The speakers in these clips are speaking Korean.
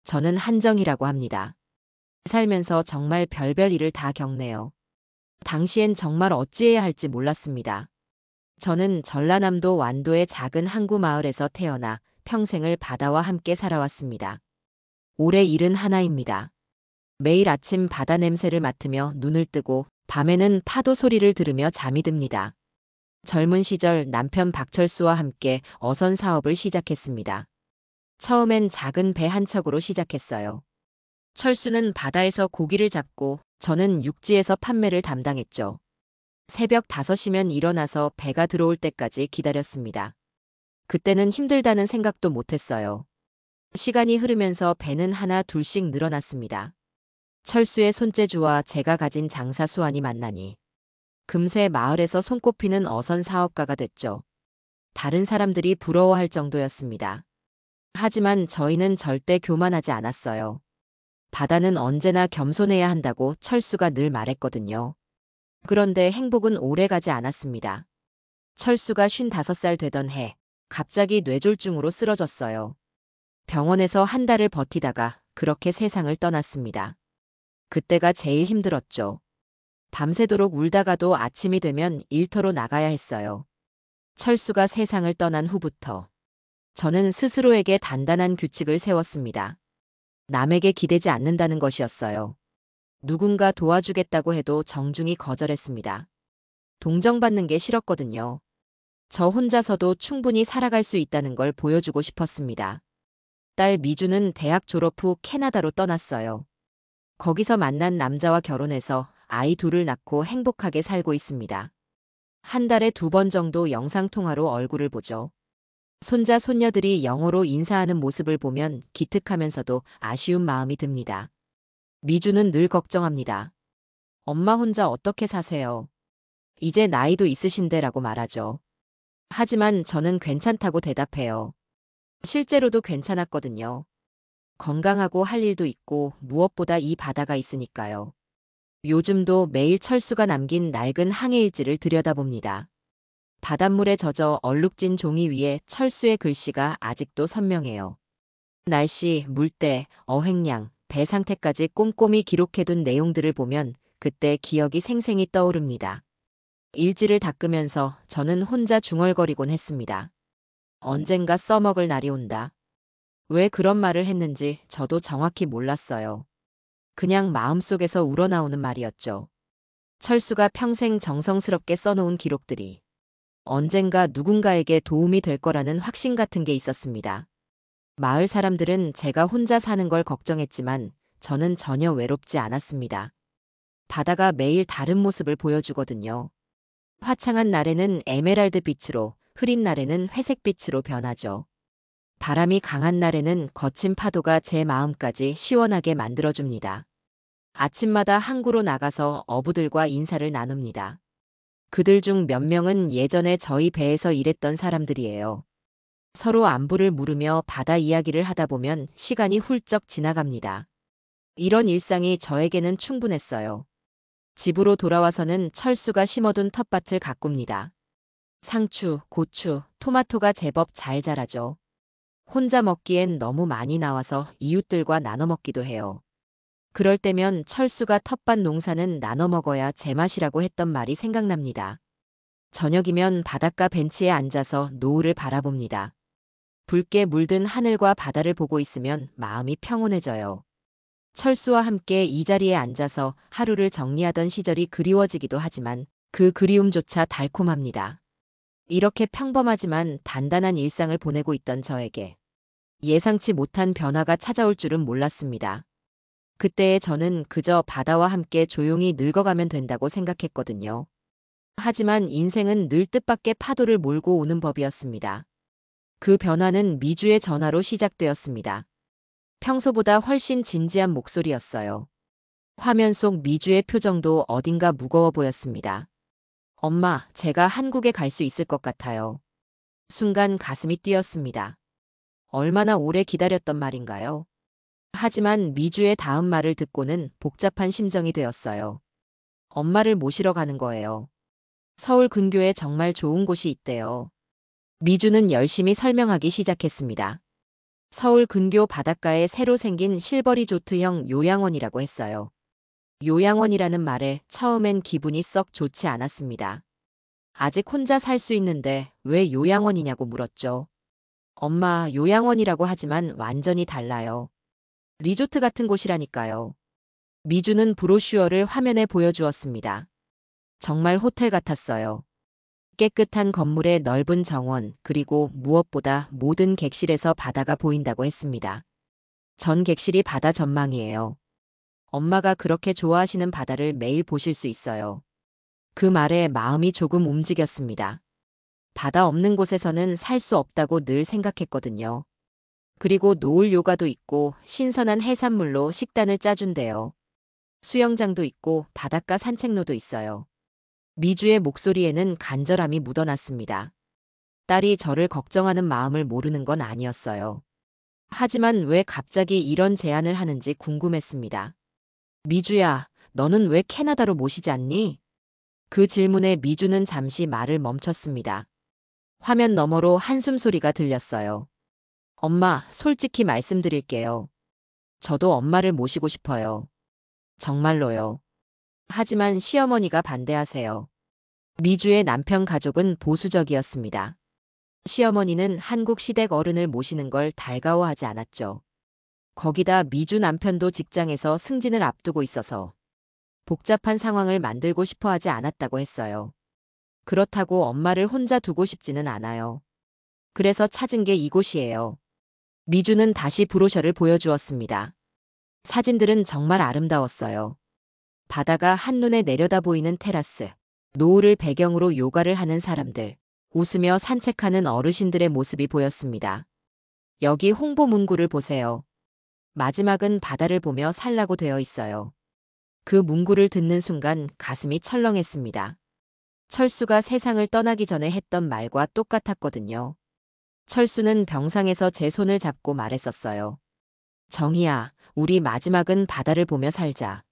저는 한정이라고 합니다. 살면서 정말 별별 일을 다 겪네요. 당시엔 정말 어찌해야 할지 몰랐습니다. 저는 전라남도 완도의 작은 항구 마을에서 태어나 평생을 바다와 함께 살아왔습니다. 올해 일은 하나입니다. 매일 아침 바다 냄새를 맡으며 눈을 뜨고 밤에는 파도 소리를 들으며 잠이 듭니다. 젊은 시절 남편 박철수와 함께 어선 사업을 시작했습니다. 처음엔 작은 배 한 척으로 시작했어요. 철수는 바다에서 고기를 잡고 저는 육지에서 판매를 담당했죠. 새벽 5시면 일어나서 배가 들어올 때까지 기다렸습니다. 그때는 힘들다는 생각도 못했어요. 시간이 흐르면서 배는 하나 둘씩 늘어났습니다. 철수의 손재주와 제가 가진 장사 수완이 만나니 금세 마을에서 손꼽히는 어선 사업가가 됐죠. 다른 사람들이 부러워할 정도였습니다. 하지만 저희는 절대 교만하지 않았어요. 바다는 언제나 겸손해야 한다고 철수가 늘 말했거든요. 그런데 행복은 오래가지 않았습니다. 철수가 55살 되던 해 갑자기 뇌졸중으로 쓰러졌어요. 병원에서 한 달을 버티다가 그렇게 세상을 떠났습니다. 그때가 제일 힘들었죠. 밤새도록 울다가도 아침이 되면 일터로 나가야 했어요. 철수가 세상을 떠난 후부터 저는 스스로에게 단단한 규칙을 세웠습니다. 남에게 기대지 않는다는 것이었어요. 누군가 도와주겠다고 해도 정중히 거절했습니다. 동정받는 게 싫었거든요. 저 혼자서도 충분히 살아갈 수 있다는 걸 보여주고 싶었습니다. 딸 미주는 대학 졸업 후 캐나다로 떠났어요. 거기서 만난 남자와 결혼해서 아이 둘을 낳고 행복하게 살고 있습니다. 한 달에 2번 정도 영상통화로 얼굴을 보죠. 손자 손녀들이 영어로 인사하는 모습을 보면 기특하면서도 아쉬운 마음이 듭니다. 미주는 늘 걱정합니다. 엄마 혼자 어떻게 사세요? 이제 나이도 있으신데라고 말하죠. 하지만 저는 괜찮다고 대답해요. 실제로도 괜찮았거든요. 건강하고 할 일도 있고 무엇보다 이 바다가 있으니까요. 요즘도 매일 철수가 남긴 낡은 항해일지를 들여다봅니다. 바닷물에 젖어 얼룩진 종이 위에 철수의 글씨가 아직도 선명해요. 날씨, 물때, 어획량, 배 상태까지 꼼꼼히 기록해둔 내용들을 보면 그때 기억이 생생히 떠오릅니다. 일지를 닦으면서 저는 혼자 중얼거리곤 했습니다. 언젠가 써먹을 날이 온다. 왜 그런 말을 했는지 저도 정확히 몰랐어요. 그냥 마음속에서 우러나오는 말이었죠. 철수가 평생 정성스럽게 써놓은 기록들이 언젠가 누군가에게 도움이 될 거라는 확신 같은 게 있었습니다. 마을 사람들은 제가 혼자 사는 걸 걱정했지만 저는 전혀 외롭지 않았습니다. 바다가 매일 다른 모습을 보여주거든요. 화창한 날에는 에메랄드 빛으로, 흐린 날에는 회색 빛으로 변하죠. 바람이 강한 날에는 거친 파도가 제 마음까지 시원하게 만들어줍니다. 아침마다 항구로 나가서 어부들과 인사를 나눕니다. 그들 중 몇 명은 예전에 저희 배에서 일했던 사람들이에요. 서로 안부를 물으며 바다 이야기를 하다 보면 시간이 훌쩍 지나갑니다. 이런 일상이 저에게는 충분했어요. 집으로 돌아와서는 철수가 심어둔 텃밭을 가꿉니다. 상추, 고추, 토마토가 제법 잘 자라죠. 혼자 먹기엔 너무 많이 나와서 이웃들과 나눠 먹기도 해요. 그럴 때면 철수가 텃밭 농사는 나눠 먹어야 제맛이라고 했던 말이 생각납니다. 저녁이면 바닷가 벤치에 앉아서 노을을 바라봅니다. 붉게 물든 하늘과 바다를 보고 있으면 마음이 평온해져요. 철수와 함께 이 자리에 앉아서 하루를 정리하던 시절이 그리워지기도 하지만 그 그리움조차 달콤합니다. 이렇게 평범하지만 단단한 일상을 보내고 있던 저에게 예상치 못한 변화가 찾아올 줄은 몰랐습니다. 그때의 저는 그저 바다와 함께 조용히 늙어가면 된다고 생각했거든요. 하지만 인생은 늘 뜻밖의 파도를 몰고 오는 법이었습니다. 그 변화는 미주의 전화로 시작되었습니다. 평소보다 훨씬 진지한 목소리였어요. 화면 속 미주의 표정도 어딘가 무거워 보였습니다. 엄마, 제가 한국에 갈 수 있을 것 같아요. 순간 가슴이 뛰었습니다. 얼마나 오래 기다렸던 말인가요? 하지만 미주의 다음 말을 듣고는 복잡한 심정이 되었어요. 엄마를 모시러 가는 거예요. 서울 근교에 정말 좋은 곳이 있대요. 미주는 열심히 설명하기 시작했습니다. 서울 근교 바닷가에 새로 생긴 실버리조트형 요양원이라고 했어요. 요양원이라는 말에 처음엔 기분이 썩 좋지 않았습니다. 아직 혼자 살 수 있는데 왜 요양원이냐고 물었죠. 엄마, 요양원이라고 하지만 완전히 달라요. 리조트 같은 곳이라니까요. 미주는 브로슈어를 화면에 보여주었습니다. 정말 호텔 같았어요. 깨끗한 건물의 넓은 정원, 그리고 무엇보다 모든 객실에서 바다가 보인다고 했습니다. 전 객실이 바다 전망이에요. 엄마가 그렇게 좋아하시는 바다를 매일 보실 수 있어요. 그 말에 마음이 조금 움직였습니다. 바다 없는 곳에서는 살 수 없다고 늘 생각했거든요. 그리고 노을 요가도 있고 신선한 해산물로 식단을 짜준대요. 수영장도 있고 바닷가 산책로도 있어요. 미주의 목소리에는 간절함이 묻어났습니다. 딸이 저를 걱정하는 마음을 모르는 건 아니었어요. 하지만 왜 갑자기 이런 제안을 하는지 궁금했습니다. 미주야, 너는 왜 캐나다로 모시지 않니? 그 질문에 미주는 잠시 말을 멈췄습니다. 화면 너머로 한숨 소리가 들렸어요. 엄마, 솔직히 말씀드릴게요. 저도 엄마를 모시고 싶어요. 정말로요. 하지만 시어머니가 반대하세요. 미주의 남편 가족은 보수적이었습니다. 시어머니는 한국 시댁 어른을 모시는 걸 달가워하지 않았죠. 거기다 미주 남편도 직장에서 승진을 앞두고 있어서 복잡한 상황을 만들고 싶어 하지 않았다고 했어요. 그렇다고 엄마를 혼자 두고 싶지는 않아요. 그래서 찾은 게 이곳이에요. 미주는 다시 브로셔를 보여주었습니다. 사진들은 정말 아름다웠어요. 바다가 한눈에 내려다 보이는 테라스, 노을을 배경으로 요가를 하는 사람들, 웃으며 산책하는 어르신들의 모습이 보였습니다. 여기 홍보 문구를 보세요. 마지막은 바다를 보며 살라고 되어 있어요. 그 문구를 듣는 순간 가슴이 철렁했습니다. 철수가 세상을 떠나기 전에 했던 말과 똑같았거든요. 철수는 병상에서 제 손을 잡고 말했었어요. 정희야, 우리 마지막은 바다를 보며 살자.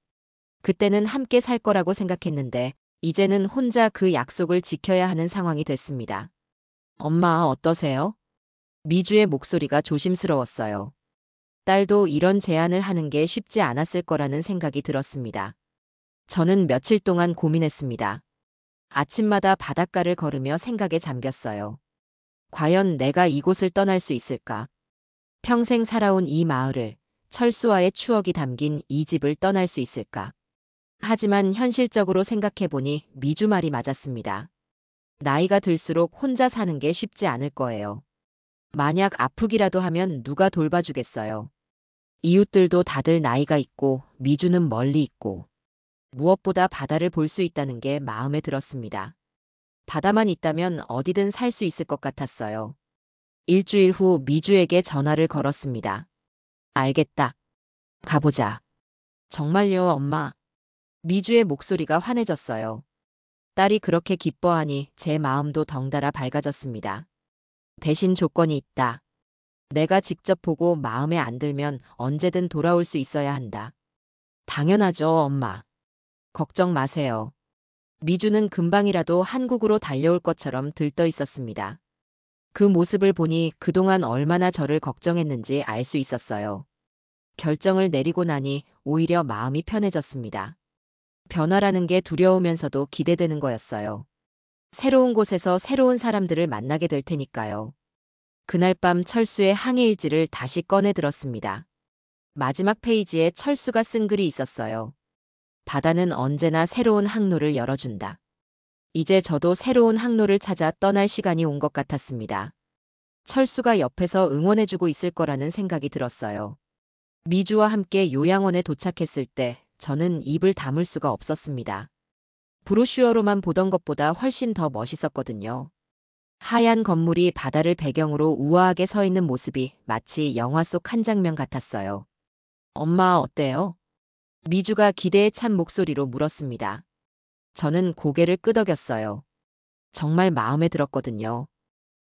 그때는 함께 살 거라고 생각했는데 이제는 혼자 그 약속을 지켜야 하는 상황이 됐습니다. 엄마 어떠세요? 미주의 목소리가 조심스러웠어요. 딸도 이런 제안을 하는 게 쉽지 않았을 거라는 생각이 들었습니다. 저는 며칠 동안 고민했습니다. 아침마다 바닷가를 걸으며 생각에 잠겼어요. 과연 내가 이곳을 떠날 수 있을까? 평생 살아온 이 마을을, 철수와의 추억이 담긴 이 집을 떠날 수 있을까? 하지만 현실적으로 생각해보니 미주 말이 맞았습니다. 나이가 들수록 혼자 사는 게 쉽지 않을 거예요. 만약 아프기라도 하면 누가 돌봐주겠어요. 이웃들도 다들 나이가 있고 미주는 멀리 있고 무엇보다 바다를 볼 수 있다는 게 마음에 들었습니다. 바다만 있다면 어디든 살 수 있을 것 같았어요. 일주일 후 미주에게 전화를 걸었습니다. 알겠다. 가보자. 정말요, 엄마. 미주의 목소리가 환해졌어요. 딸이 그렇게 기뻐하니 제 마음도 덩달아 밝아졌습니다. 대신 조건이 있다. 내가 직접 보고 마음에 안 들면 언제든 돌아올 수 있어야 한다. 당연하죠, 엄마. 걱정 마세요. 미주는 금방이라도 한국으로 달려올 것처럼 들떠 있었습니다. 그 모습을 보니 그동안 얼마나 저를 걱정했는지 알 수 있었어요. 결정을 내리고 나니 오히려 마음이 편해졌습니다. 변화라는 게 두려우면서도 기대되는 거였어요. 새로운 곳에서 새로운 사람들을 만나게 될 테니까요. 그날 밤 철수의 항해일지를 다시 꺼내 들었습니다. 마지막 페이지에 철수가 쓴 글이 있었어요. 바다는 언제나 새로운 항로를 열어준다. 이제 저도 새로운 항로를 찾아 떠날 시간이 온 것 같았습니다. 철수가 옆에서 응원해주고 있을 거라는 생각이 들었어요. 미주와 함께 요양원에 도착했을 때 저는 입을 다물 수가 없었습니다. 브로슈어로만 보던 것보다 훨씬 더 멋있었거든요. 하얀 건물이 바다를 배경으로 우아하게 서 있는 모습이 마치 영화 속 한 장면 같았어요. 엄마 어때요? 미주가 기대에 찬 목소리로 물었습니다. 저는 고개를 끄덕였어요. 정말 마음에 들었거든요.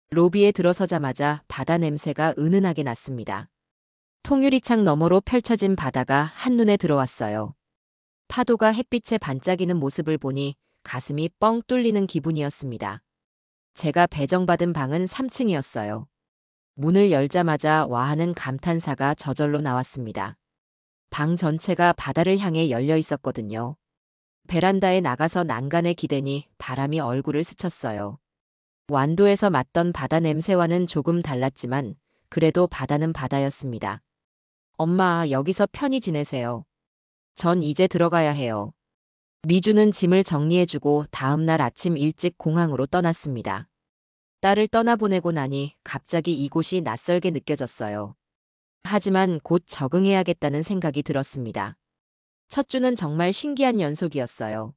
로비에 들어서자마자 바다 냄새가 은은하게 났습니다. 통유리창 너머로 펼쳐진 바다가 한눈에 들어왔어요. 파도가 햇빛에 반짝이는 모습을 보니 가슴이 뻥 뚫리는 기분이었습니다. 제가 배정받은 방은 3층이었어요. 문을 열자마자 와 하는 감탄사가 저절로 나왔습니다. 방 전체가 바다를 향해 열려 있었거든요. 베란다에 나가서 난간에 기대니 바람이 얼굴을 스쳤어요. 완도에서 맡던 바다 냄새와는 조금 달랐지만 그래도 바다는 바다였습니다. 엄마, 여기서 편히 지내세요. 전 이제 들어가야 해요. 미주는 짐을 정리해주고 다음 날 아침 일찍 공항으로 떠났습니다. 딸을 떠나보내고 나니 갑자기 이곳이 낯설게 느껴졌어요. 하지만 곧 적응해야겠다는 생각이 들었습니다. 첫 주는 정말 신기한 연속이었어요.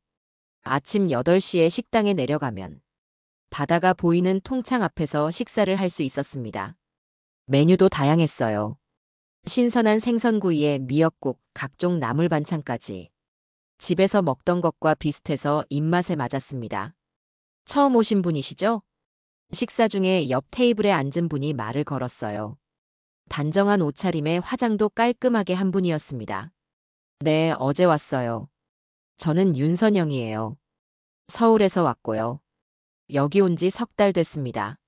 아침 8시에 식당에 내려가면 바다가 보이는 통창 앞에서 식사를 할 수 있었습니다. 메뉴도 다양했어요. 신선한 생선구이에 미역국, 각종 나물 반찬까지. 집에서 먹던 것과 비슷해서 입맛에 맞았습니다. 처음 오신 분이시죠? 식사 중에 옆 테이블에 앉은 분이 말을 걸었어요. 단정한 옷차림에 화장도 깔끔하게 한 분이었습니다. 네, 어제 왔어요. 저는 윤선영이에요. 서울에서 왔고요. 여기 온 지 석 달 됐습니다.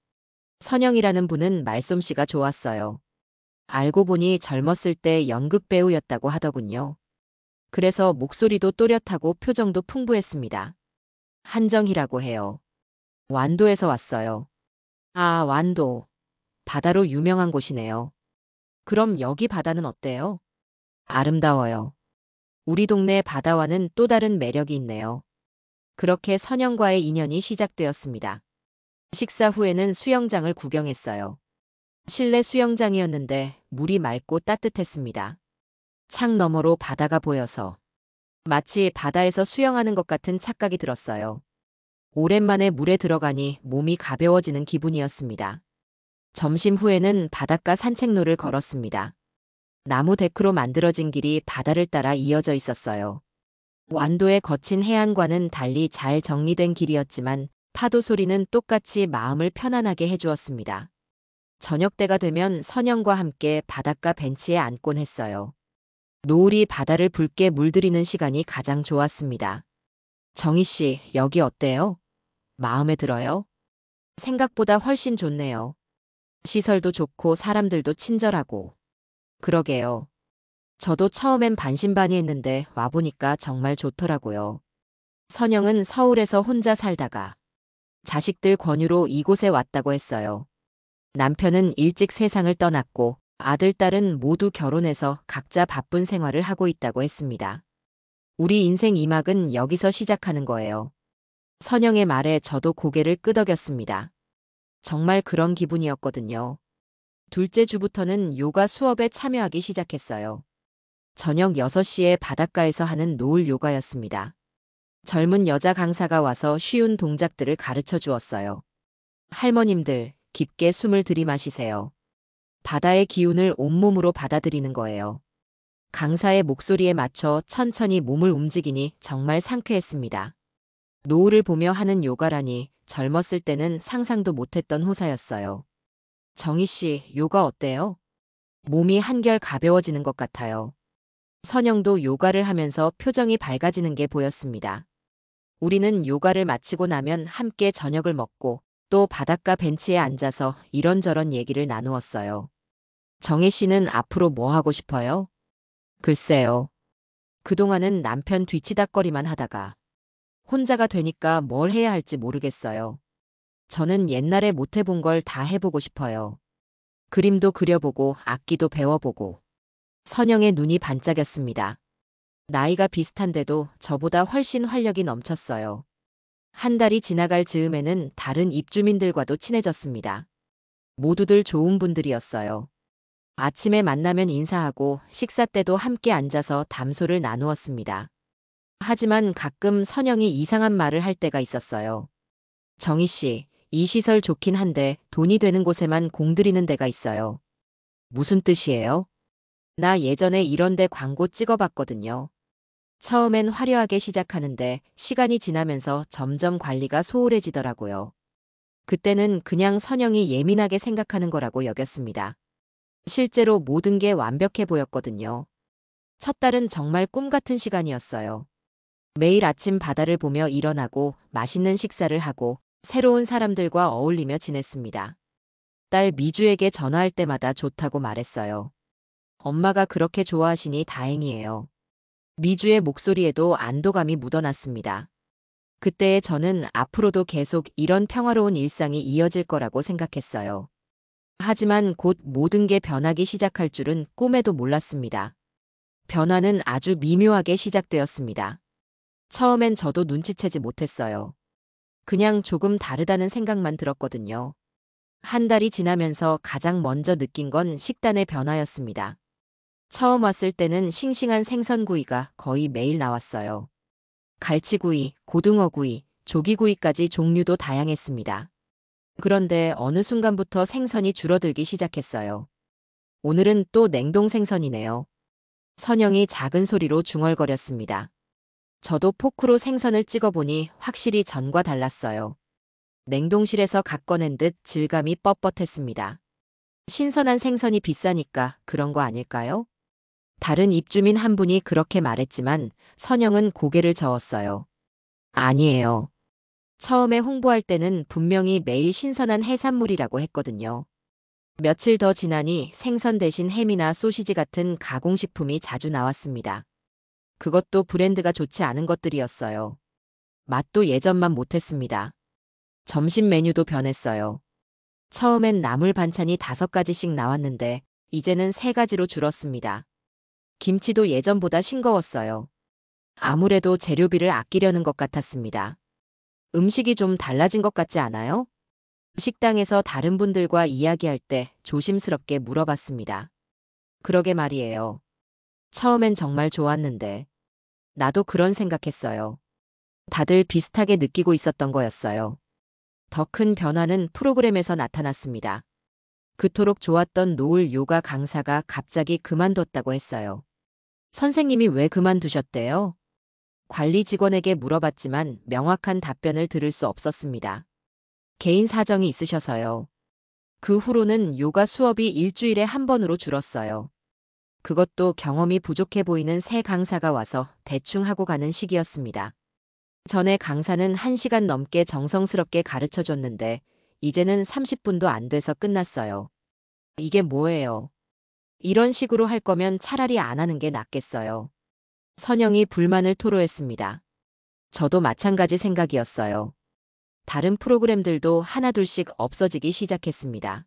선영이라는 분은 말솜씨가 좋았어요. 알고 보니 젊었을 때 연극 배우였다고 하더군요. 그래서 목소리도 또렷하고 표정도 풍부했습니다. 한정희라고 해요. 완도에서 왔어요. 아, 완도. 바다로 유명한 곳이네요. 그럼 여기 바다는 어때요? 아름다워요. 우리 동네 바다와는 또 다른 매력이 있네요. 그렇게 선영과의 인연이 시작되었습니다. 식사 후에는 수영장을 구경했어요. 실내 수영장이었는데 물이 맑고 따뜻했습니다. 창 너머로 바다가 보여서 마치 바다에서 수영하는 것 같은 착각이 들었어요. 오랜만에 물에 들어가니 몸이 가벼워지는 기분이었습니다. 점심 후에는 바닷가 산책로를 걸었습니다. 나무 데크로 만들어진 길이 바다를 따라 이어져 있었어요. 완도의 거친 해안과는 달리 잘 정리된 길이었지만 파도 소리는 똑같이 마음을 편안하게 해주었습니다. 저녁 때가 되면 선영과 함께 바닷가 벤치에 앉곤 했어요. 노을이 바다를 붉게 물들이는 시간이 가장 좋았습니다. 정희 씨, 여기 어때요? 마음에 들어요? 생각보다 훨씬 좋네요. 시설도 좋고 사람들도 친절하고. 그러게요. 저도 처음엔 반신반의했는데 와보니까 정말 좋더라고요. 선영은 서울에서 혼자 살다가 자식들 권유로 이곳에 왔다고 했어요. 남편은 일찍 세상을 떠났고 아들, 딸은 모두 결혼해서 각자 바쁜 생활을 하고 있다고 했습니다. 우리 인생 2막은 여기서 시작하는 거예요. 선영의 말에 저도 고개를 끄덕였습니다. 정말 그런 기분이었거든요. 둘째 주부터는 요가 수업에 참여하기 시작했어요. 저녁 6시에 바닷가에서 하는 노을 요가였습니다. 젊은 여자 강사가 와서 쉬운 동작들을 가르쳐 주었어요. 할머님들, 깊게 숨을 들이마시세요. 바다의 기운을 온몸으로 받아들이는 거예요. 강사의 목소리에 맞춰 천천히 몸을 움직이니 정말 상쾌했습니다. 노을을 보며 하는 요가라니 젊었을 때는 상상도 못했던 호사였어요. 정희 씨, 요가 어때요? 몸이 한결 가벼워지는 것 같아요. 선영도 요가를 하면서 표정이 밝아지는 게 보였습니다. 우리는 요가를 마치고 나면 함께 저녁을 먹고 또 바닷가 벤치에 앉아서 이런저런 얘기를 나누었어요. 정혜 씨는 앞으로 뭐 하고 싶어요? 글쎄요. 그동안은 남편 뒤치다꺼리만 하다가 혼자가 되니까 뭘 해야 할지 모르겠어요. 저는 옛날에 못 해본 걸 다 해보고 싶어요. 그림도 그려보고 악기도 배워보고. 선영의 눈이 반짝였습니다. 나이가 비슷한데도 저보다 훨씬 활력이 넘쳤어요. 한 달이 지나갈 즈음에는 다른 입주민들과도 친해졌습니다. 모두들 좋은 분들이었어요. 아침에 만나면 인사하고 식사 때도 함께 앉아서 담소를 나누었습니다. 하지만 가끔 선영이 이상한 말을 할 때가 있었어요. 정희 씨, 이 시설 좋긴 한데 돈이 되는 곳에만 공들이는 데가 있어요. 무슨 뜻이에요? 나 예전에 이런 데 광고 찍어봤거든요. 처음엔 화려하게 시작하는데 시간이 지나면서 점점 관리가 소홀해지더라고요. 그때는 그냥 선영이 예민하게 생각하는 거라고 여겼습니다. 실제로 모든 게 완벽해 보였거든요. 첫 달은 정말 꿈 같은 시간이었어요. 매일 아침 바다를 보며 일어나고 맛있는 식사를 하고 새로운 사람들과 어울리며 지냈습니다. 딸 미주에게 전화할 때마다 좋다고 말했어요. 엄마가 그렇게 좋아하시니 다행이에요. 미주의 목소리에도 안도감이 묻어났습니다. 그때 저는 앞으로도 계속 이런 평화로운 일상이 이어질 거라고 생각했어요. 하지만 곧 모든 게 변하기 시작할 줄은 꿈에도 몰랐습니다. 변화는 아주 미묘하게 시작되었습니다. 처음엔 저도 눈치채지 못했어요. 그냥 조금 다르다는 생각만 들었거든요. 한 달이 지나면서 가장 먼저 느낀 건 식단의 변화였습니다. 처음 왔을 때는 싱싱한 생선구이가 거의 매일 나왔어요. 갈치구이, 고등어구이, 조기구이까지 종류도 다양했습니다. 그런데 어느 순간부터 생선이 줄어들기 시작했어요. 오늘은 또 냉동 생선이네요. 선영이 작은 소리로 중얼거렸습니다. 저도 포크로 생선을 찍어보니 확실히 전과 달랐어요. 냉동실에서 갓 꺼낸 듯 질감이 뻣뻣했습니다. 신선한 생선이 비싸니까 그런 거 아닐까요? 다른 입주민 한 분이 그렇게 말했지만 선영은 고개를 저었어요. 아니에요. 처음에 홍보할 때는 분명히 매일 신선한 해산물이라고 했거든요. 며칠 더 지나니 생선 대신 햄이나 소시지 같은 가공식품이 자주 나왔습니다. 그것도 브랜드가 좋지 않은 것들이었어요. 맛도 예전만 못했습니다. 점심 메뉴도 변했어요. 처음엔 나물 반찬이 5가지씩 나왔는데 이제는 3가지로 줄었습니다. 김치도 예전보다 싱거웠어요. 아무래도 재료비를 아끼려는 것 같았습니다. 음식이 좀 달라진 것 같지 않아요? 식당에서 다른 분들과 이야기할 때 조심스럽게 물어봤습니다. 그러게 말이에요. 처음엔 정말 좋았는데. 나도 그런 생각했어요. 다들 비슷하게 느끼고 있었던 거였어요. 더 큰 변화는 프로그램에서 나타났습니다. 그토록 좋았던 노을 요가 강사가 갑자기 그만뒀다고 했어요. 선생님이 왜 그만두셨대요? 관리 직원에게 물어봤지만 명확한 답변을 들을 수 없었습니다. 개인 사정이 있으셔서요. 그 후로는 요가 수업이 일주일에 한 번으로 줄었어요. 그것도 경험이 부족해 보이는 새 강사가 와서 대충 하고 가는 시기였습니다. 전에 강사는 1시간 넘게 정성스럽게 가르쳐 줬는데 이제는 30분도 안 돼서 끝났어요. 이게 뭐예요? 이런 식으로 할 거면 차라리 안 하는 게 낫겠어요. 선영이 불만을 토로했습니다. 저도 마찬가지 생각이었어요. 다른 프로그램들도 하나둘씩 없어지기 시작했습니다.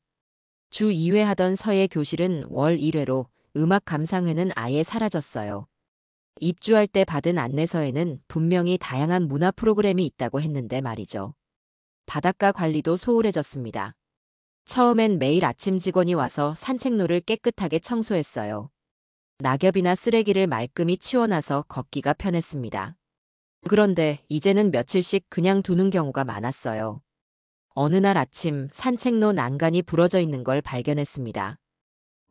주 2회 하던 서예 교실은 월 1회로 음악 감상회는 아예 사라졌어요. 입주할 때 받은 안내서에는 분명히 다양한 문화 프로그램이 있다고 했는데 말이죠. 바닷가 관리도 소홀해졌습니다. 처음엔 매일 아침 직원이 와서 산책로를 깨끗하게 청소했어요. 낙엽이나 쓰레기를 말끔히 치워놔서 걷기가 편했습니다. 그런데 이제는 며칠씩 그냥 두는 경우가 많았어요. 어느 날 아침 산책로 난간이 부러져 있는 걸 발견했습니다.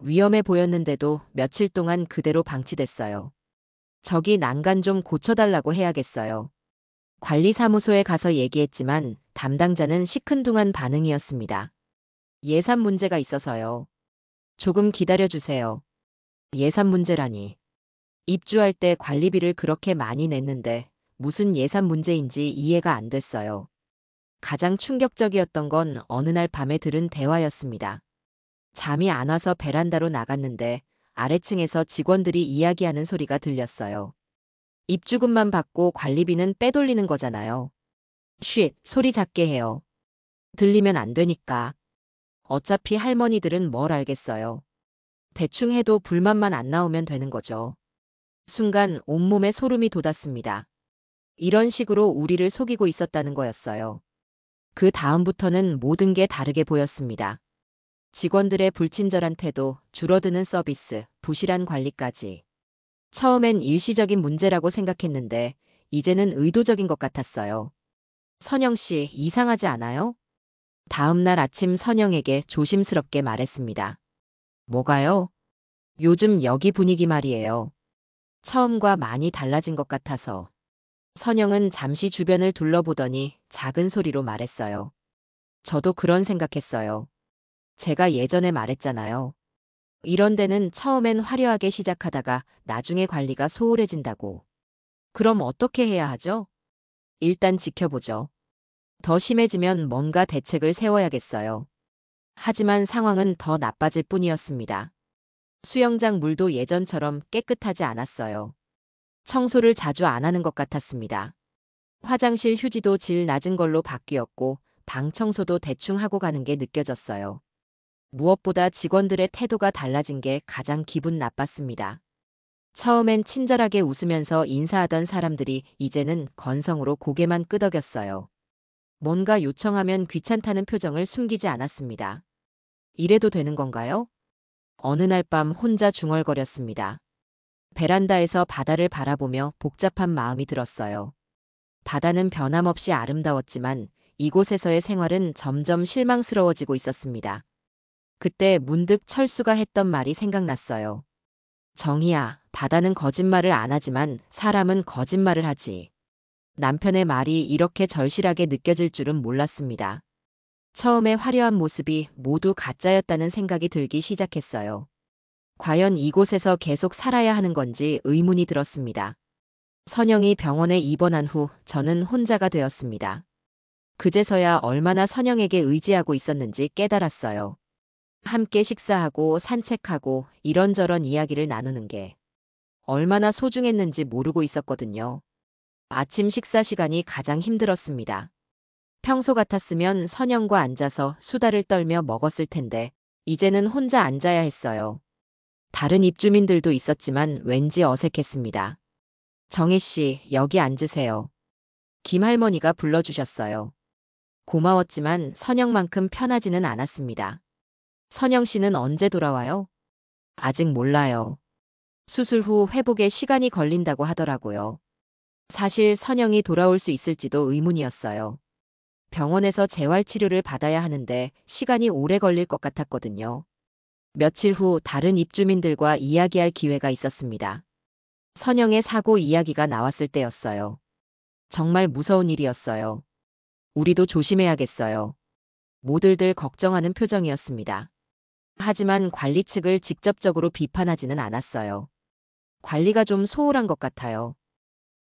위험해 보였는데도 며칠 동안 그대로 방치됐어요. 저기 난간 좀 고쳐달라고 해야겠어요. 관리사무소에 가서 얘기했지만 담당자는 시큰둥한 반응이었습니다. 예산 문제가 있어서요. 조금 기다려주세요. 예산 문제라니. 입주할 때 관리비를 그렇게 많이 냈는데 무슨 예산 문제인지 이해가 안 됐어요. 가장 충격적이었던 건 어느 날 밤에 들은 대화였습니다. 잠이 안 와서 베란다로 나갔는데 아래층에서 직원들이 이야기하는 소리가 들렸어요. 입주금만 받고 관리비는 빼돌리는 거잖아요. 쉿, 소리 작게 해요. 들리면 안 되니까. 어차피 할머니들은 뭘 알겠어요. 대충 해도 불만만 안 나오면 되는 거죠. 순간 온몸에 소름이 돋았습니다. 이런 식으로 우리를 속이고 있었다는 거였어요. 그 다음부터는 모든 게 다르게 보였습니다. 직원들의 불친절한 태도, 줄어드는 서비스, 부실한 관리까지. 처음엔 일시적인 문제라고 생각했는데 이제는 의도적인 것 같았어요. 선영 씨, 이상하지 않아요? 다음 날 아침 선영에게 조심스럽게 말했습니다. 뭐가요? 요즘 여기 분위기 말이에요. 처음과 많이 달라진 것 같아서. 선영은 잠시 주변을 둘러보더니 작은 소리로 말했어요. 저도 그런 생각했어요. 제가 예전에 말했잖아요. 이런 데는 처음엔 화려하게 시작하다가 나중에 관리가 소홀해진다고. 그럼 어떻게 해야 하죠? 일단 지켜보죠. 더 심해지면 뭔가 대책을 세워야겠어요. 하지만 상황은 더 나빠질 뿐이었습니다. 수영장 물도 예전처럼 깨끗하지 않았어요. 청소를 자주 안 하는 것 같았습니다. 화장실 휴지도 질 낮은 걸로 바뀌었고 방 청소도 대충 하고 가는 게 느껴졌어요. 무엇보다 직원들의 태도가 달라진 게 가장 기분 나빴습니다. 처음엔 친절하게 웃으면서 인사하던 사람들이 이제는 건성으로 고개만 끄덕였어요. 뭔가 요청하면 귀찮다는 표정을 숨기지 않았습니다. 이래도 되는 건가요? 어느 날 밤 혼자 중얼거렸습니다. 베란다에서 바다를 바라보며 복잡한 마음이 들었어요. 바다는 변함없이 아름다웠지만 이곳에서의 생활은 점점 실망스러워지고 있었습니다. 그때 문득 철수가 했던 말이 생각났어요. 정희야, 바다는 거짓말을 안 하지만 사람은 거짓말을 하지. 남편의 말이 이렇게 절실하게 느껴질 줄은 몰랐습니다. 처음에 화려한 모습이 모두 가짜였다는 생각이 들기 시작했어요. 과연 이곳에서 계속 살아야 하는 건지 의문이 들었습니다. 선영이 병원에 입원한 후 저는 혼자가 되었습니다. 그제서야 얼마나 선영에게 의지하고 있었는지 깨달았어요. 함께 식사하고 산책하고 이런저런 이야기를 나누는 게 얼마나 소중했는지 모르고 있었거든요. 아침 식사 시간이 가장 힘들었습니다. 평소 같았으면 선영과 앉아서 수다를 떨며 먹었을 텐데 이제는 혼자 앉아야 했어요. 다른 입주민들도 있었지만 왠지 어색했습니다. 정희 씨, 여기 앉으세요. 김할머니가 불러주셨어요. 고마웠지만 선영만큼 편하지는 않았습니다. 선영 씨는 언제 돌아와요? 아직 몰라요. 수술 후 회복에 시간이 걸린다고 하더라고요. 사실 선영이 돌아올 수 있을지도 의문이었어요. 병원에서 재활치료를 받아야 하는데 시간이 오래 걸릴 것 같았거든요. 며칠 후 다른 입주민들과 이야기할 기회가 있었습니다. 선영의 사고 이야기가 나왔을 때였어요. 정말 무서운 일이었어요. 우리도 조심해야겠어요. 모두들 걱정하는 표정이었습니다. 하지만 관리 측을 직접적으로 비판하지는 않았어요. 관리가 좀 소홀한 것 같아요.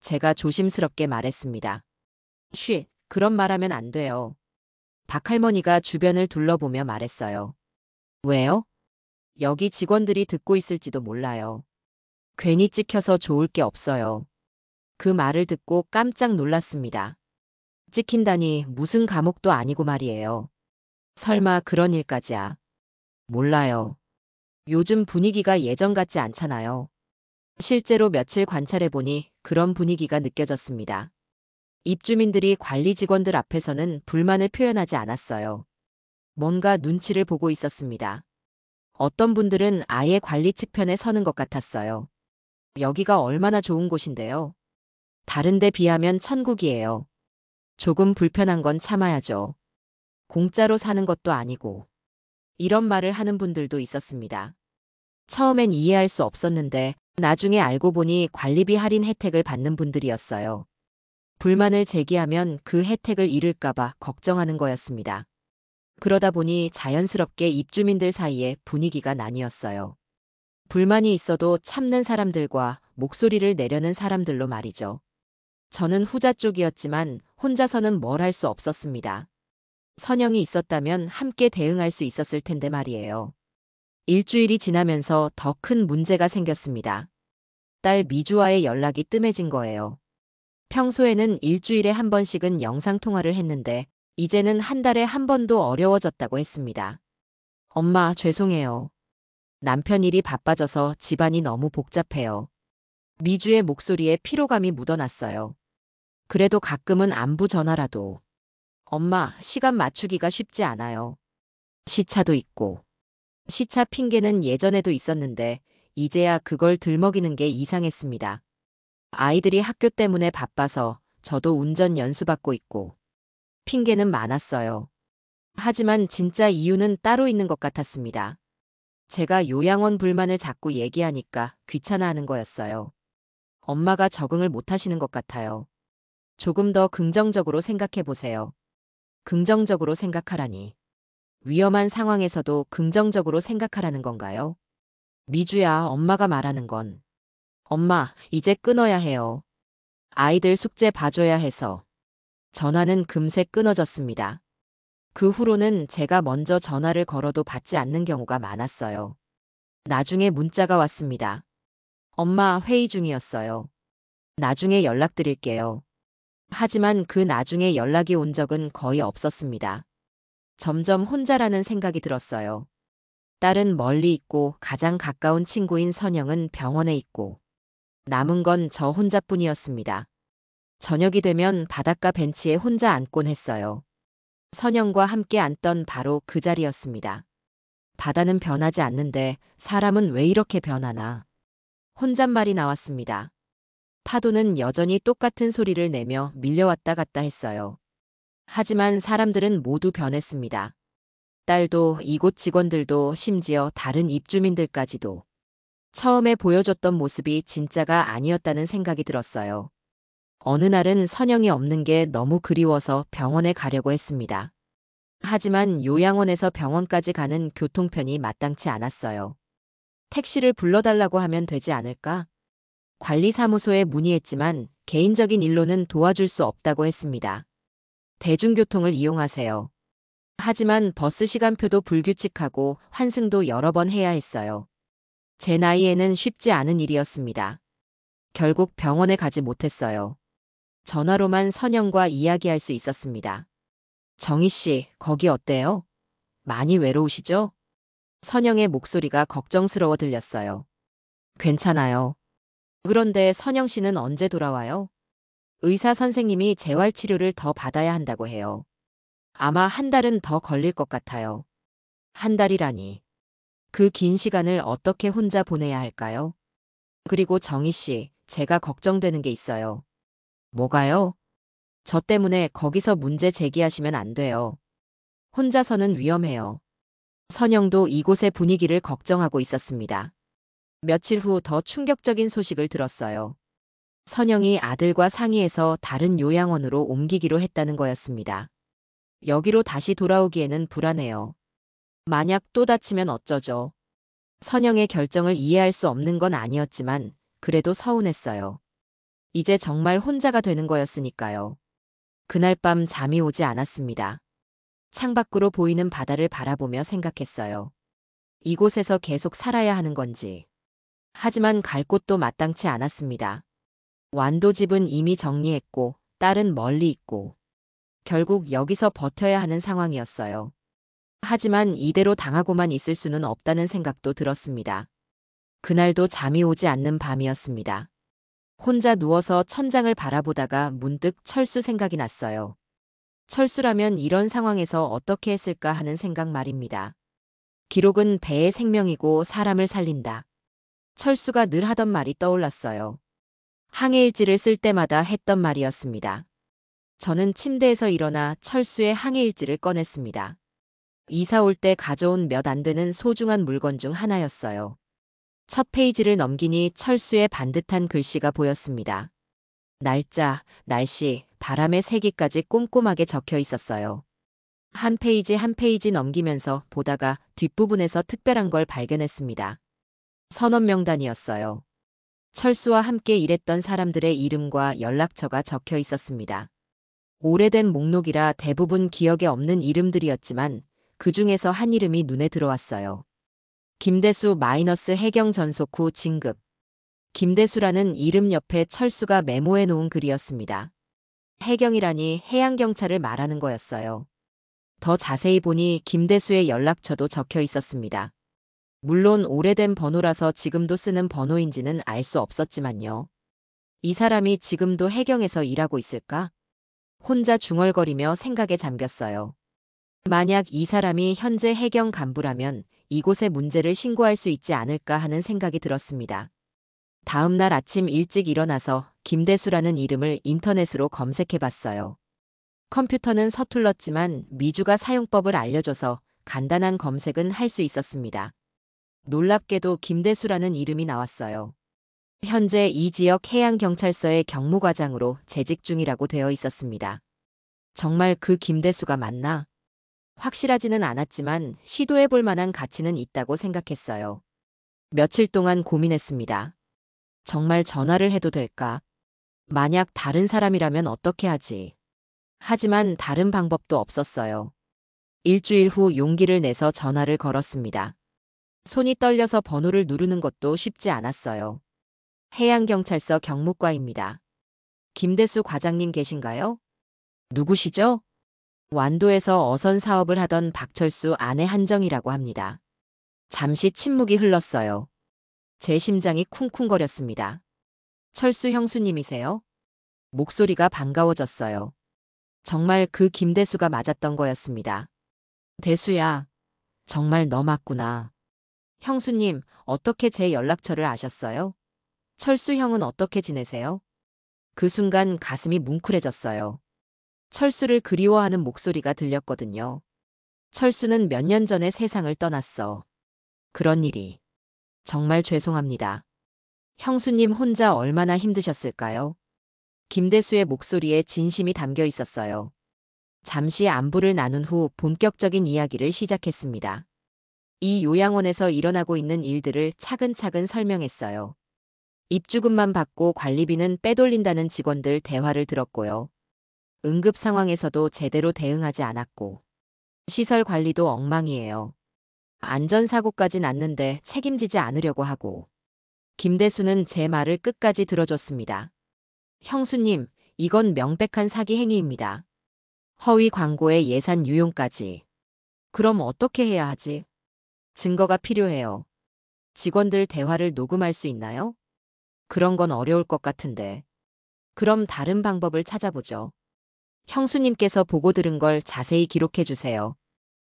제가 조심스럽게 말했습니다. 쉿, 그런 말하면 안 돼요. 박할머니가 주변을 둘러보며 말했어요. 왜요? 여기 직원들이 듣고 있을지도 몰라요. 괜히 찍혀서 좋을 게 없어요. 그 말을 듣고 깜짝 놀랐습니다. 찍힌다니 무슨 감옥도 아니고 말이에요. 설마 그런 일까지야. 몰라요. 요즘 분위기가 예전 같지 않잖아요. 실제로 며칠 관찰해보니 그런 분위기가 느껴졌습니다. 입주민들이 관리 직원들 앞에서는 불만을 표현하지 않았어요. 뭔가 눈치를 보고 있었습니다. 어떤 분들은 아예 관리 측 편에 서는 것 같았어요. 여기가 얼마나 좋은 곳인데요. 다른 데 비하면 천국이에요. 조금 불편한 건 참아야죠. 공짜로 사는 것도 아니고. 이런 말을 하는 분들도 있었습니다. 처음엔 이해할 수 없었는데 나중에 알고 보니 관리비 할인 혜택을 받는 분들이었어요. 불만을 제기하면 그 혜택을 잃을까봐 걱정하는 거였습니다. 그러다 보니 자연스럽게 입주민들 사이에 분위기가 나뉘었어요. 불만이 있어도 참는 사람들과 목소리를 내려는 사람들로 말이죠. 저는 후자 쪽이었지만 혼자서는 뭘 할 수 없었습니다. 선영이 있었다면 함께 대응할 수 있었을 텐데 말이에요. 일주일이 지나면서 더 큰 문제가 생겼습니다. 딸 미주와의 연락이 뜸해진 거예요. 평소에는 일주일에 한 번씩은 영상통화를 했는데 이제는 한 달에 한 번도 어려워졌다고 했습니다. 엄마, 죄송해요. 남편 일이 바빠져서 집안이 너무 복잡해요. 미주의 목소리에 피로감이 묻어났어요. 그래도 가끔은 안부 전화라도. 엄마, 시간 맞추기가 쉽지 않아요. 시차도 있고. 시차 핑계는 예전에도 있었는데 이제야 그걸 들먹이는 게 이상했습니다. 아이들이 학교 때문에 바빠서 저도 운전 연수받고 있고. 핑계는 많았어요. 하지만 진짜 이유는 따로 있는 것 같았습니다. 제가 요양원 불만을 자꾸 얘기하니까 귀찮아하는 거였어요. 엄마가 적응을 못하시는 것 같아요. 조금 더 긍정적으로 생각해 보세요. 긍정적으로 생각하라니. 위험한 상황에서도 긍정적으로 생각하라는 건가요? 미주야, 엄마가 말하는 건. 엄마, 이제 끊어야 해요. 아이들 숙제 봐줘야 해서. 전화는 금세 끊어졌습니다. 그 후로는 제가 먼저 전화를 걸어도 받지 않는 경우가 많았어요. 나중에 문자가 왔습니다. 엄마 회의 중이었어요. 나중에 연락드릴게요. 하지만 그 나중에 연락이 온 적은 거의 없었습니다. 점점 혼자라는 생각이 들었어요. 딸은 멀리 있고 가장 가까운 친구인 선영은 병원에 있고 남은 건 저 혼자뿐이었습니다. 저녁이 되면 바닷가 벤치에 혼자 앉곤 했어요. 선영과 함께 앉던 바로 그 자리였습니다. 바다는 변하지 않는데 사람은 왜 이렇게 변하나? 혼잣말이 나왔습니다. 파도는 여전히 똑같은 소리를 내며 밀려왔다 갔다 했어요. 하지만 사람들은 모두 변했습니다. 딸도 이곳 직원들도 심지어 다른 입주민들까지도. 처음에 보여줬던 모습이 진짜가 아니었다는 생각이 들었어요. 어느 날은 선영이 없는 게 너무 그리워서 병원에 가려고 했습니다. 하지만 요양원에서 병원까지 가는 교통편이 마땅치 않았어요. 택시를 불러달라고 하면 되지 않을까? 관리사무소에 문의했지만 개인적인 일로는 도와줄 수 없다고 했습니다. 대중교통을 이용하세요. 하지만 버스 시간표도 불규칙하고 환승도 여러 번 해야 했어요. 제 나이에는 쉽지 않은 일이었습니다. 결국 병원에 가지 못했어요. 전화로만 선영과 이야기할 수 있었습니다. 정희 씨, 거기 어때요? 많이 외로우시죠? 선영의 목소리가 걱정스러워 들렸어요. 괜찮아요. 그런데 선영 씨는 언제 돌아와요? 의사 선생님이 재활치료를 더 받아야 한다고 해요. 아마 한 달은 더 걸릴 것 같아요. 한 달이라니. 그 긴 시간을 어떻게 혼자 보내야 할까요? 그리고 정희 씨, 제가 걱정되는 게 있어요. 뭐가요? 저 때문에 거기서 문제 제기하시면 안 돼요. 혼자서는 위험해요. 선영도 이곳의 분위기를 걱정하고 있었습니다. 며칠 후 더 충격적인 소식을 들었어요. 선영이 아들과 상의해서 다른 요양원으로 옮기기로 했다는 거였습니다. 여기로 다시 돌아오기에는 불안해요. 만약 또 다치면 어쩌죠? 선영의 결정을 이해할 수 없는 건 아니었지만 그래도 서운했어요. 이제 정말 혼자가 되는 거였으니까요. 그날 밤 잠이 오지 않았습니다. 창밖으로 보이는 바다를 바라보며 생각했어요. 이곳에서 계속 살아야 하는 건지. 하지만 갈 곳도 마땅치 않았습니다. 완도집은 이미 정리했고 딸은 멀리 있고 결국 여기서 버텨야 하는 상황이었어요. 하지만 이대로 당하고만 있을 수는 없다는 생각도 들었습니다. 그날도 잠이 오지 않는 밤이었습니다. 혼자 누워서 천장을 바라보다가 문득 철수 생각이 났어요. 철수라면 이런 상황에서 어떻게 했을까 하는 생각 말입니다. 기록은 배의 생명이고 사람을 살린다. 철수가 늘 하던 말이 떠올랐어요. 항해일지를 쓸 때마다 했던 말이었습니다. 저는 침대에서 일어나 철수의 항해일지를 꺼냈습니다. 이사 올 때 가져온 몇 안 되는 소중한 물건 중 하나였어요. 첫 페이지를 넘기니 철수의 반듯한 글씨가 보였습니다. 날짜, 날씨, 바람의 세기까지 꼼꼼하게 적혀 있었어요. 한 페이지 한 페이지 넘기면서 보다가 뒷부분에서 특별한 걸 발견했습니다. 선원 명단이었어요. 철수와 함께 일했던 사람들의 이름과 연락처가 적혀 있었습니다. 오래된 목록이라 대부분 기억에 없는 이름들이었지만 그 중에서 한 이름이 눈에 들어왔어요. 김대수 마이너스 해경 전속 후 진급. 김대수라는 이름 옆에 철수가 메모해 놓은 글이었습니다. 해경이라니 해양경찰을 말하는 거였어요. 더 자세히 보니 김대수의 연락처도 적혀 있었습니다. 물론 오래된 번호라서 지금도 쓰는 번호인지는 알 수 없었지만요. 이 사람이 지금도 해경에서 일하고 있을까? 혼자 중얼거리며 생각에 잠겼어요. 만약 이 사람이 현재 해경 간부라면 이곳에 문제를 신고할 수 있지 않을까 하는 생각이 들었습니다. 다음 날 아침 일찍 일어나서 김대수라는 이름을 인터넷으로 검색해봤어요. 컴퓨터는 서툴렀지만 미주가 사용법을 알려줘서 간단한 검색은 할 수 있었습니다. 놀랍게도 김대수라는 이름이 나왔어요. 현재 이 지역 해양경찰서의 경무과장으로 재직 중이라고 되어 있었습니다. 정말 그 김대수가 맞나? 확실하지는 않았지만 시도해볼 만한 가치는 있다고 생각했어요. 며칠 동안 고민했습니다. 정말 전화를 해도 될까? 만약 다른 사람이라면 어떻게 하지? 하지만 다른 방법도 없었어요. 일주일 후 용기를 내서 전화를 걸었습니다. 손이 떨려서 번호를 누르는 것도 쉽지 않았어요. 해양경찰서 경무과입니다. 김대수 과장님 계신가요? 누구시죠? 완도에서 어선 사업을 하던 박철수 아내 한정이라고 합니다. 잠시 침묵이 흘렀어요. 제 심장이 쿵쿵거렸습니다. 철수 형수님이세요? 목소리가 반가워졌어요. 정말 그 김대수가 맞았던 거였습니다. 대수야, 정말 너 맞구나. 형수님, 어떻게 제 연락처를 아셨어요? 철수 형은 어떻게 지내세요? 그 순간 가슴이 뭉클해졌어요. 철수를 그리워하는 목소리가 들렸거든요. 철수는 몇 년 전에 세상을 떠났어. 그런 일이. 정말 죄송합니다. 형수님 혼자 얼마나 힘드셨을까요? 김대수의 목소리에 진심이 담겨 있었어요. 잠시 안부를 나눈 후 본격적인 이야기를 시작했습니다. 이 요양원에서 일어나고 있는 일들을 차근차근 설명했어요. 입주금만 받고 관리비는 빼돌린다는 직원들 대화를 들었고요. 응급 상황에서도 제대로 대응하지 않았고, 시설 관리도 엉망이에요. 안전사고까지 났는데 책임지지 않으려고 하고. 김대수는 제 말을 끝까지 들어줬습니다. 형수님, 이건 명백한 사기 행위입니다. 허위 광고에 예산 유용까지. 그럼 어떻게 해야 하지? 증거가 필요해요. 직원들 대화를 녹음할 수 있나요? 그런 건 어려울 것 같은데. 그럼 다른 방법을 찾아보죠. 형수님께서 보고 들은 걸 자세히 기록해 주세요.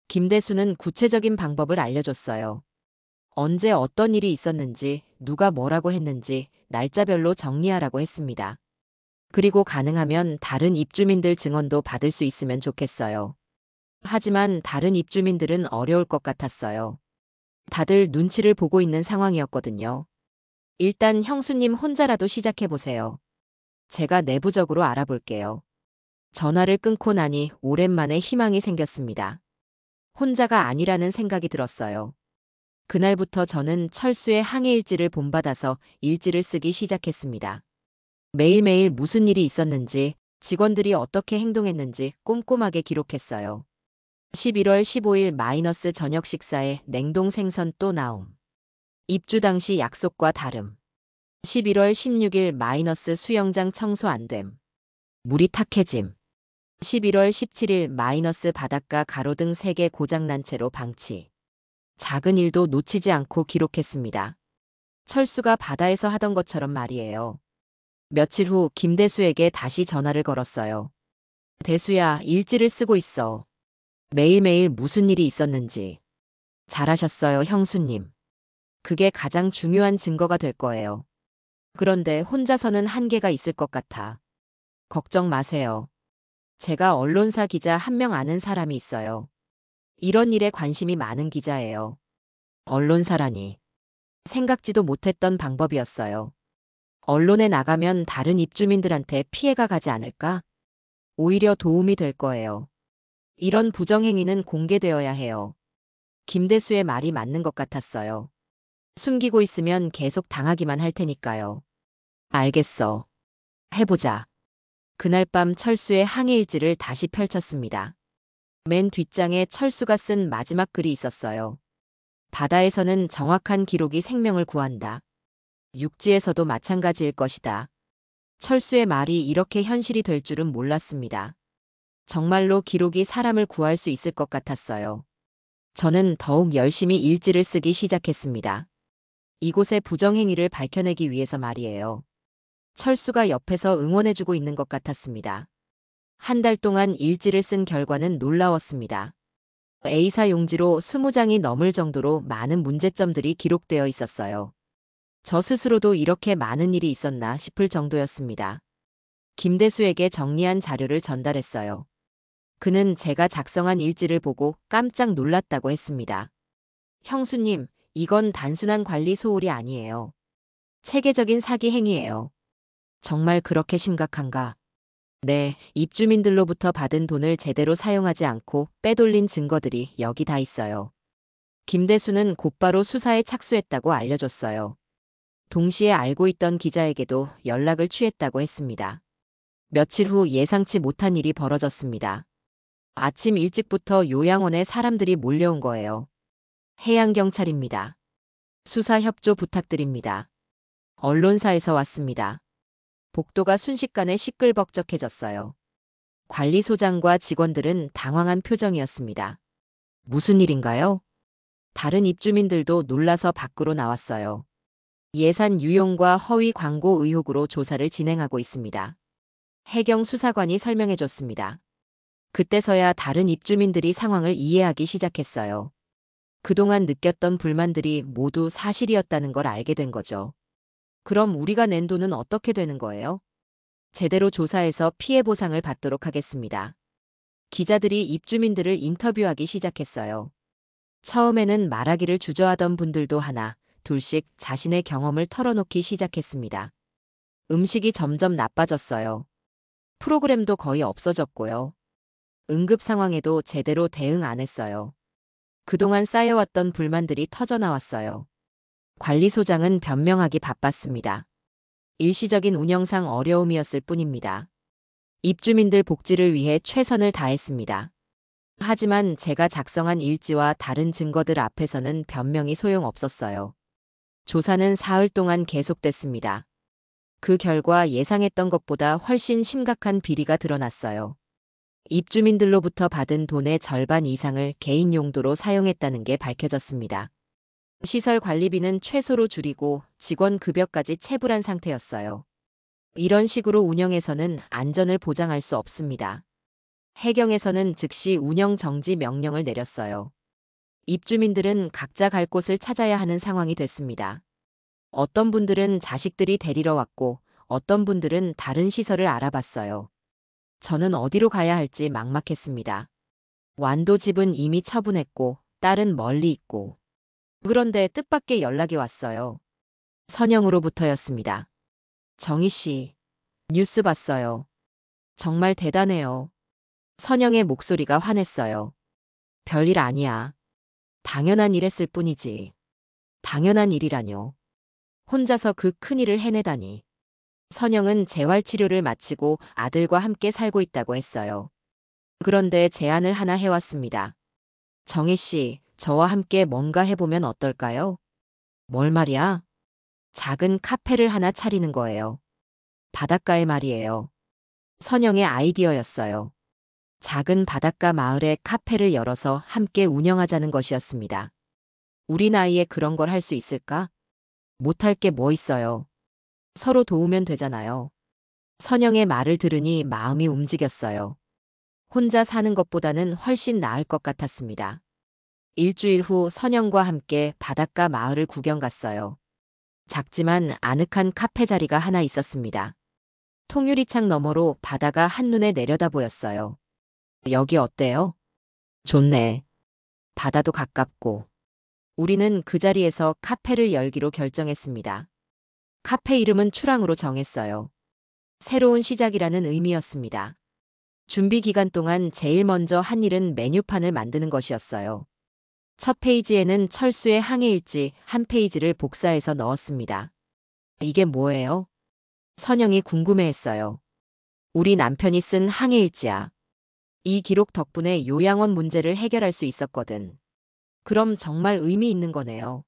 김대수는 구체적인 방법을 알려줬어요. 언제 어떤 일이 있었는지, 누가 뭐라고 했는지 날짜별로 정리하라고 했습니다. 그리고 가능하면 다른 입주민들 증언도 받을 수 있으면 좋겠어요. 하지만 다른 입주민들은 어려울 것 같았어요. 다들 눈치를 보고 있는 상황이었거든요. 일단 형수님 혼자라도 시작해보세요. 제가 내부적으로 알아볼게요. 전화를 끊고 나니 오랜만에 희망이 생겼습니다. 혼자가 아니라는 생각이 들었어요. 그날부터 저는 철수의 항해일지를 본받아서 일지를 쓰기 시작했습니다. 매일매일 무슨 일이 있었는지, 직원들이 어떻게 행동했는지 꼼꼼하게 기록했어요. 11월 15일 마이너스 저녁 식사에 냉동 생선 또 나옴. 입주 당시 약속과 다름. 11월 16일 마이너스 수영장 청소 안 됨. 물이 탁해짐. 11월 17일 마이너스 바닷가 가로등 3개 고장난 채로 방치. 작은 일도 놓치지 않고 기록했습니다. 철수가 바다에서 하던 것처럼 말이에요. 며칠 후 김대수에게 다시 전화를 걸었어요. 대수야, 일지를 쓰고 있어. 매일매일 무슨 일이 있었는지. 잘하셨어요, 형수님. 그게 가장 중요한 증거가 될 거예요. 그런데 혼자서는 한계가 있을 것 같아. 걱정 마세요. 제가 언론사 기자 한 명 아는 사람이 있어요. 이런 일에 관심이 많은 기자예요. 언론사라니. 생각지도 못했던 방법이었어요. 언론에 나가면 다른 입주민들한테 피해가 가지 않을까? 오히려 도움이 될 거예요. 이런 부정행위는 공개되어야 해요. 김대수의 말이 맞는 것 같았어요. 숨기고 있으면 계속 당하기만 할 테니까요. 알겠어. 해보자. 그날 밤 철수의 항해일지를 다시 펼쳤습니다. 맨 뒷장에 철수가 쓴 마지막 글이 있었어요. 바다에서는 정확한 기록이 생명을 구한다. 육지에서도 마찬가지일 것이다. 철수의 말이 이렇게 현실이 될 줄은 몰랐습니다. 정말로 기록이 사람을 구할 수 있을 것 같았어요. 저는 더욱 열심히 일지를 쓰기 시작했습니다. 이곳의 부정행위를 밝혀내기 위해서 말이에요. 철수가 옆에서 응원해주고 있는 것 같았습니다. 한 달 동안 일지를 쓴 결과는 놀라웠습니다. A사 용지로 20장이 넘을 정도로 많은 문제점들이 기록되어 있었어요. 저 스스로도 이렇게 많은 일이 있었나 싶을 정도였습니다. 김대수에게 정리한 자료를 전달했어요. 그는 제가 작성한 일지를 보고 깜짝 놀랐다고 했습니다. 형수님, 이건 단순한 관리 소홀이 아니에요. 체계적인 사기 행위예요. 정말 그렇게 심각한가? 네, 입주민들로부터 받은 돈을 제대로 사용하지 않고 빼돌린 증거들이 여기 다 있어요. 김대수는 곧바로 수사에 착수했다고 알려줬어요. 동시에 알고 있던 기자에게도 연락을 취했다고 했습니다. 며칠 후 예상치 못한 일이 벌어졌습니다. 아침 일찍부터 요양원에 사람들이 몰려온 거예요. 해양경찰입니다. 수사 협조 부탁드립니다. 언론사에서 왔습니다. 복도가 순식간에 시끌벅적해졌어요. 관리소장과 직원들은 당황한 표정이었습니다. 무슨 일인가요? 다른 입주민들도 놀라서 밖으로 나왔어요. 예산 유용과 허위 광고 의혹으로 조사를 진행하고 있습니다. 해경 수사관이 설명해줬습니다. 그때서야 다른 입주민들이 상황을 이해하기 시작했어요. 그동안 느꼈던 불만들이 모두 사실이었다는 걸 알게 된 거죠. 그럼 우리가 낸 돈은 어떻게 되는 거예요? 제대로 조사해서 피해 보상을 받도록 하겠습니다. 기자들이 입주민들을 인터뷰하기 시작했어요. 처음에는 말하기를 주저하던 분들도 하나, 둘씩 자신의 경험을 털어놓기 시작했습니다. 음식이 점점 나빠졌어요. 프로그램도 거의 없어졌고요. 응급 상황에도 제대로 대응 안 했어요. 그동안 쌓여왔던 불만들이 터져나왔어요. 관리소장은 변명하기 바빴습니다. 일시적인 운영상 어려움이었을 뿐입니다. 입주민들 복지를 위해 최선을 다했습니다. 하지만 제가 작성한 일지와 다른 증거들 앞에서는 변명이 소용없었어요. 조사는 사흘 동안 계속됐습니다. 그 결과 예상했던 것보다 훨씬 심각한 비리가 드러났어요. 입주민들로부터 받은 돈의 절반 이상을 개인 용도로 사용했다는 게 밝혀졌습니다. 시설 관리비는 최소로 줄이고 직원 급여까지 체불한 상태였어요. 이런 식으로 운영해서는 안전을 보장할 수 없습니다. 해경에서는 즉시 운영 정지 명령을 내렸어요. 입주민들은 각자 갈 곳을 찾아야 하는 상황이 됐습니다. 어떤 분들은 자식들이 데리러 왔고 어떤 분들은 다른 시설을 알아봤어요. 저는 어디로 가야 할지 막막했습니다. 완도 집은 이미 처분했고 딸은 멀리 있고. 그런데 뜻밖의 연락이 왔어요. 선영으로부터였습니다. 정희 씨, 뉴스 봤어요. 정말 대단해요. 선영의 목소리가 환했어요. 별일 아니야. 당연한 일 했을 뿐이지. 당연한 일이라뇨. 혼자서 그 큰일을 해내다니. 선영은 재활치료를 마치고 아들과 함께 살고 있다고 했어요. 그런데 제안을 하나 해왔습니다. 정희 씨, 저와 함께 뭔가 해보면 어떨까요? 뭘 말이야? 작은 카페를 하나 차리는 거예요. 바닷가에 말이에요. 선영의 아이디어였어요. 작은 바닷가 마을에 카페를 열어서 함께 운영하자는 것이었습니다. 우리 나이에 그런 걸 할 수 있을까? 못할 게 뭐 있어요. 서로 도우면 되잖아요. 선영의 말을 들으니 마음이 움직였어요. 혼자 사는 것보다는 훨씬 나을 것 같았습니다. 일주일 후 선영과 함께 바닷가 마을을 구경 갔어요. 작지만 아늑한 카페 자리가 하나 있었습니다. 통유리창 너머로 바다가 한눈에 내려다 보였어요. 여기 어때요? 좋네. 바다도 가깝고. 우리는 그 자리에서 카페를 열기로 결정했습니다. 카페 이름은 추랑으로 정했어요. 새로운 시작이라는 의미였습니다. 준비 기간 동안 제일 먼저 한 일은 메뉴판을 만드는 것이었어요. 첫 페이지에는 철수의 항해일지 한 페이지를 복사해서 넣었습니다. 이게 뭐예요? 선영이 궁금해했어요. 우리 남편이 쓴 항해일지야. 이 기록 덕분에 요양원 문제를 해결할 수 있었거든. 그럼 정말 의미 있는 거네요.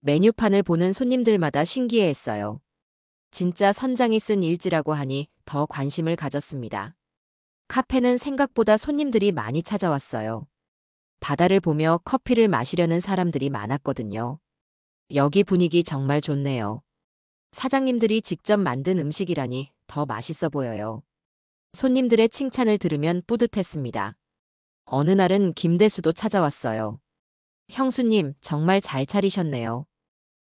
메뉴판을 보는 손님들마다 신기해했어요. 진짜 선장이 쓴 일지라고 하니 더 관심을 가졌습니다. 카페는 생각보다 손님들이 많이 찾아왔어요. 바다를 보며 커피를 마시려는 사람들이 많았거든요. 여기 분위기 정말 좋네요. 사장님들이 직접 만든 음식이라니 더 맛있어 보여요. 손님들의 칭찬을 들으면 뿌듯했습니다. 어느 날은 김대수도 찾아왔어요. 형수님, 정말 잘 차리셨네요.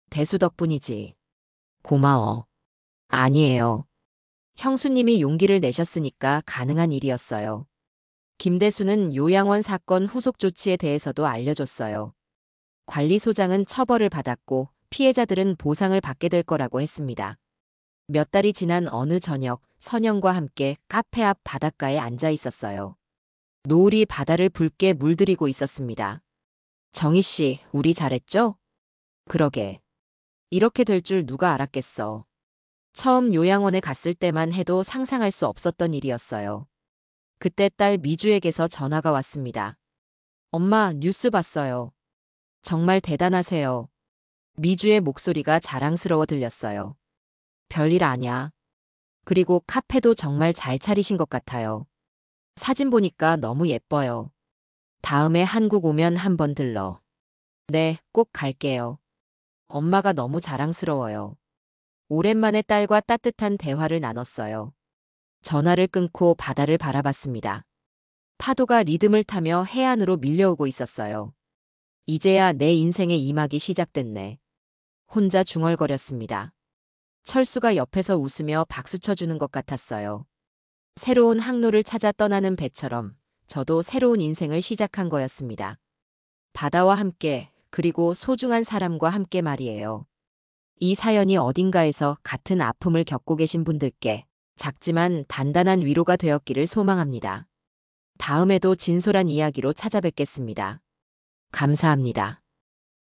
대수 덕분이지. 고마워. 아니에요. 형수님이 용기를 내셨으니까 가능한 일이었어요. 김대수는 요양원 사건 후속 조치에 대해서도 알려줬어요. 관리소장은 처벌을 받았고 피해자들은 보상을 받게 될 거라고 했습니다. 몇 달이 지난 어느 저녁, 선영과 함께 카페 앞 바닷가에 앉아 있었어요. 노을이 바다를 붉게 물들이고 있었습니다. 정희 씨, 우리 잘했죠? 그러게. 이렇게 될 줄 누가 알았겠어. 처음 요양원에 갔을 때만 해도 상상할 수 없었던 일이었어요. 그때 딸 미주에게서 전화가 왔습니다. 엄마, 뉴스 봤어요. 정말 대단하세요. 미주의 목소리가 자랑스러워 들렸어요. 별일 아냐. 그리고 카페도 정말 잘 차리신 것 같아요. 사진 보니까 너무 예뻐요. 다음에 한국 오면 한번 들러. 네, 꼭 갈게요. 엄마가 너무 자랑스러워요. 오랜만에 딸과 따뜻한 대화를 나눴어요. 전화를 끊고 바다를 바라봤습니다. 파도가 리듬을 타며 해안으로 밀려오고 있었어요. 이제야 내 인생의 이막이 시작됐네. 혼자 중얼거렸습니다. 철수가 옆에서 웃으며 박수 쳐주는 것 같았어요. 새로운 항로를 찾아 떠나는 배처럼 저도 새로운 인생을 시작한 거였습니다. 바다와 함께, 그리고 소중한 사람과 함께 말이에요. 이 사연이 어딘가에서 같은 아픔을 겪고 계신 분들께 작지만 단단한 위로가 되었기를 소망합니다. 다음에도 진솔한 이야기로 찾아뵙겠습니다. 감사합니다.